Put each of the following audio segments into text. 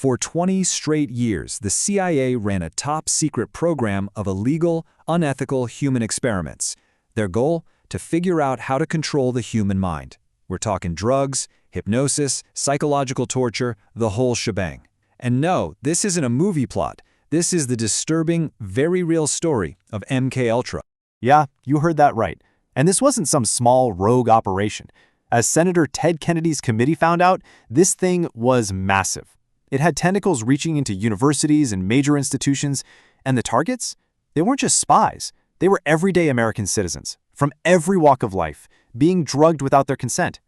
For 20 straight years, the CIA ran a top-secret program of illegal, unethical human experiments. Their goal? To figure out how to control the human mind. We're talking drugs, hypnosis, psychological torture, the whole shebang. And no, this isn't a movie plot. This is the disturbing, very real story of MKUltra. Yeah, you heard that right. And this wasn't some small rogue operation. As Senator Ted Kennedy's committee found out, this thing was massive. It had tentacles reaching into universities and major institutions, and the targets? They weren't just spies. They were everyday American citizens, from every walk of life, being drugged without their consent,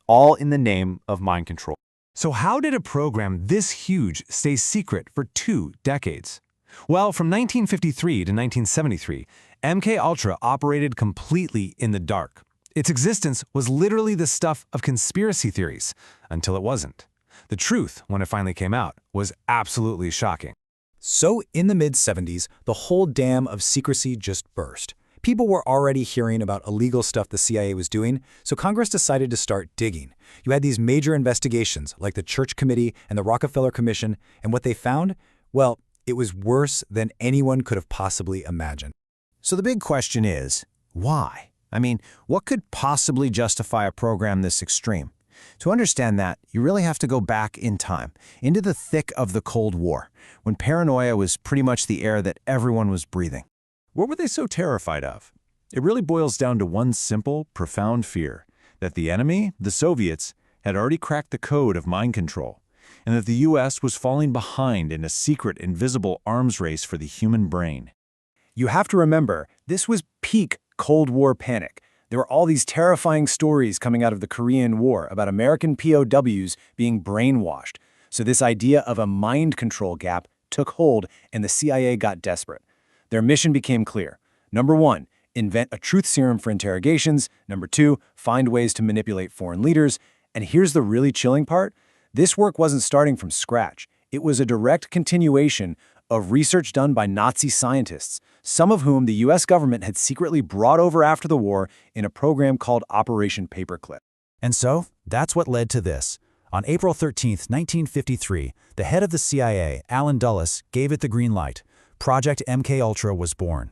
all in the name of mind control. So how did a program this huge stay secret for 2 decades? Well, from 1953 to 1973, MKUltra operated completely in the dark. Its existence was literally the stuff of conspiracy theories, until it wasn't. The truth, when it finally came out, was absolutely shocking. So, in the mid-70s, the whole dam of secrecy just burst. People were already hearing about illegal stuff the CIA was doing, so Congress decided to start digging. You had these major investigations, like the Church Committee and the Rockefeller Commission, and what they found? Well, it was worse than anyone could have possibly imagined. So the big question is, why? I mean, what could possibly justify a program this extreme? To understand that, you really have to go back in time, into the thick of the Cold War, when paranoia was pretty much the air that everyone was breathing. What were they so terrified of? It really boils down to one simple, profound fear, that the enemy, the Soviets, had already cracked the code of mind control, and that the U.S. was falling behind in a secret, invisible arms race for the human brain. You have to remember, this was peak Cold War panic. There were all these terrifying stories coming out of the Korean War about American POWs being brainwashed. So this idea of a mind control gap took hold, and the CIA got desperate. Their mission became clear. Number 1, invent a truth serum for interrogations. Number 2, find ways to manipulate foreign leaders. And here's the really chilling part. This work wasn't starting from scratch. It was a direct continuation of research done by Nazi scientists, some of whom the U.S. government had secretly brought over after the war in a program called Operation Paperclip. And so, that's what led to this. On April 13, 1953, the head of the CIA, Allen Dulles, gave it the green light. Project MKUltra was born.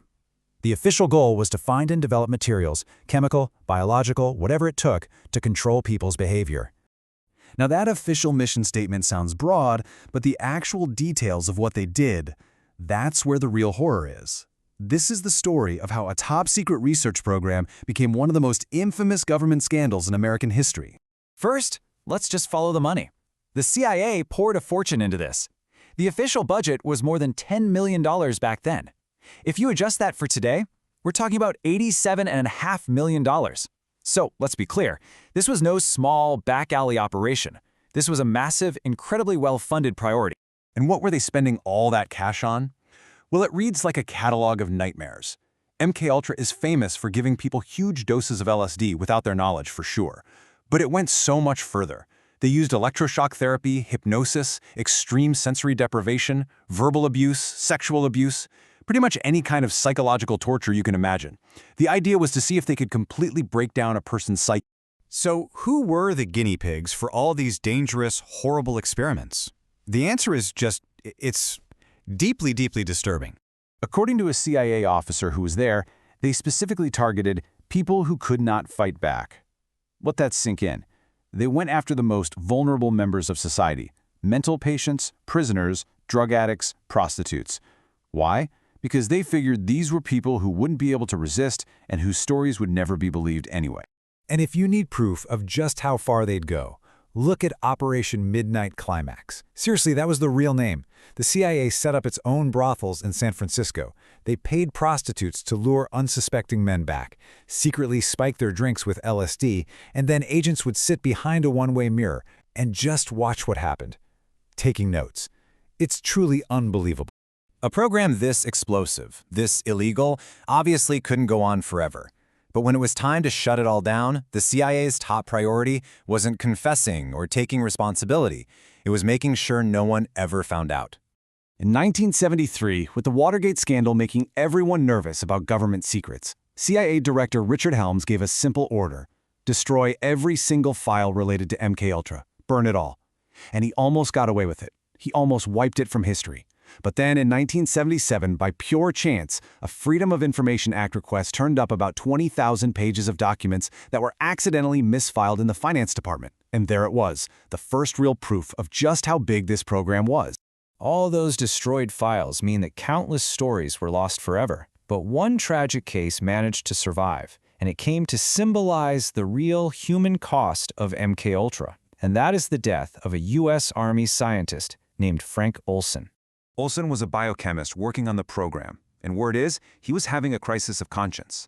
The official goal was to find and develop materials, chemical, biological, whatever it took, to control people's behavior. Now that official mission statement sounds broad, but the actual details of what they did, that's where the real horror is. This is the story of how a top-secret research program became one of the most infamous government scandals in American history. First, let's just follow the money. The CIA poured a fortune into this. The official budget was more than $10 million back then. If you adjust that for today, we're talking about $87.5 million. So, let's be clear, this was no small back-alley operation. This was a massive, incredibly well-funded priority. And what were they spending all that cash on? Well, it reads like a catalog of nightmares. MKUltra is famous for giving people huge doses of LSD without their knowledge, for sure. But it went so much further. They used electroshock therapy, hypnosis, extreme sensory deprivation, verbal abuse, sexual abuse, pretty much any kind of psychological torture you can imagine. The idea was to see if they could completely break down a person's psyche. So who were the guinea pigs for all these dangerous, horrible experiments? The answer is just, it's deeply, deeply disturbing. According to a CIA officer who was there, they specifically targeted people who could not fight back. Let that sink in. They went after the most vulnerable members of society: mental patients, prisoners, drug addicts, prostitutes. Why? Because they figured these were people who wouldn't be able to resist and whose stories would never be believed anyway. And if you need proof of just how far they'd go, look at Operation Midnight Climax. Seriously, that was the real name. The CIA set up its own brothels in San Francisco. They paid prostitutes to lure unsuspecting men back, secretly spike their drinks with LSD, and then agents would sit behind a one-way mirror and just watch what happened, taking notes. It's truly unbelievable. A program this explosive, this illegal, obviously couldn't go on forever. But when it was time to shut it all down, the CIA's top priority wasn't confessing or taking responsibility. It was making sure no one ever found out. In 1973, with the Watergate scandal making everyone nervous about government secrets, CIA Director Richard Helms gave a simple order: destroy every single file related to MKUltra, burn it all. And he almost got away with it. He almost wiped it from history. But then in 1977, by pure chance, a Freedom of Information Act request turned up about 20,000 pages of documents that were accidentally misfiled in the finance department. And there it was, the first real proof of just how big this program was. All those destroyed files mean that countless stories were lost forever. But one tragic case managed to survive, and it came to symbolize the real human cost of MKUltra. And that is the death of a U.S. Army scientist named Frank Olson. Olson was a biochemist working on the program, and word is, he was having a crisis of conscience.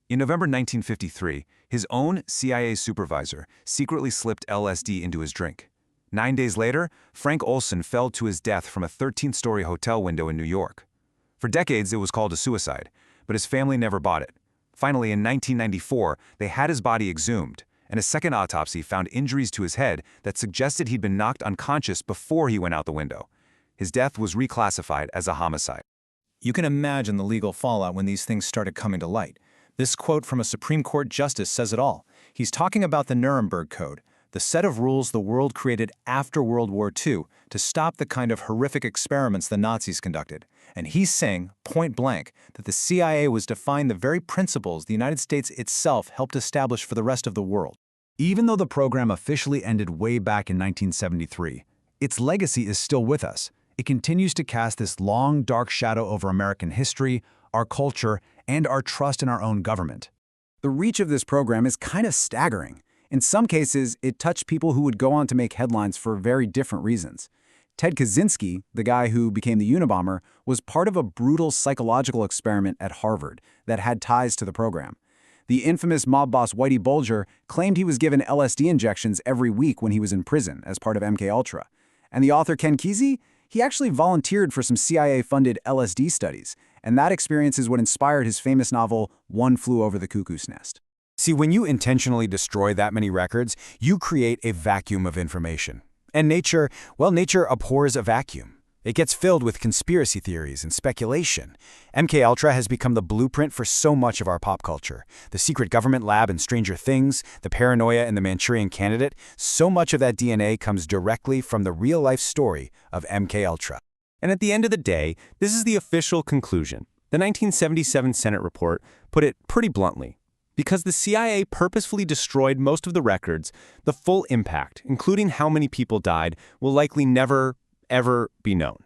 In November 1953, his own CIA supervisor secretly slipped LSD into his drink. 9 days later, Frank Olson fell to his death from a 13-story hotel window in New York. For decades, it was called a suicide, but his family never bought it. Finally, in 1994, they had his body exhumed, and a second autopsy found injuries to his head that suggested he'd been knocked unconscious before he went out the window. His death was reclassified as a homicide. You can imagine the legal fallout when these things started coming to light. This quote from a Supreme Court justice says it all. He's talking about the Nuremberg Code, the set of rules the world created after World War II to stop the kind of horrific experiments the Nazis conducted. And he's saying, point blank, that the CIA was defying the very principles the United States itself helped establish for the rest of the world. Even though the program officially ended way back in 1973, its legacy is still with us. It continues to cast this long, dark shadow over American history, our culture, and our trust in our own government. The reach of this program is kind of staggering. In some cases, it touched people who would go on to make headlines for very different reasons. Ted Kaczynski, the guy who became the Unabomber, was part of a brutal psychological experiment at Harvard that had ties to the program. The infamous mob boss Whitey Bulger claimed he was given LSD injections every week when he was in prison as part of MKUltra. And the author Ken Kesey, he actually volunteered for some CIA-funded LSD studies, and that experience is what inspired his famous novel, One Flew Over the Cuckoo's Nest. See, when you intentionally destroy that many records, you create a vacuum of information. And nature, well, nature abhors a vacuum. It gets filled with conspiracy theories and speculation. MKUltra has become the blueprint for so much of our pop culture. The secret government lab in Stranger Things, the paranoia in the Manchurian Candidate, so much of that DNA comes directly from the real-life story of MKUltra. And at the end of the day, this is the official conclusion. The 1977 Senate report put it pretty bluntly. Because the CIA purposefully destroyed most of the records, the full impact, including how many people died, will likely never, ever be known.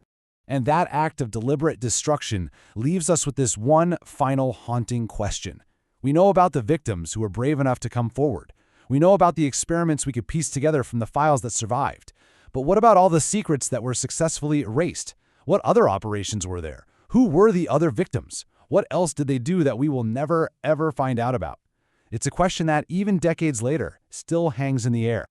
And that act of deliberate destruction leaves us with this one final haunting question. We know about the victims who were brave enough to come forward. We know about the experiments we could piece together from the files that survived. But what about all the secrets that were successfully erased? What other operations were there? Who were the other victims? What else did they do that we will never, ever find out about? It's a question that, even decades later, still hangs in the air.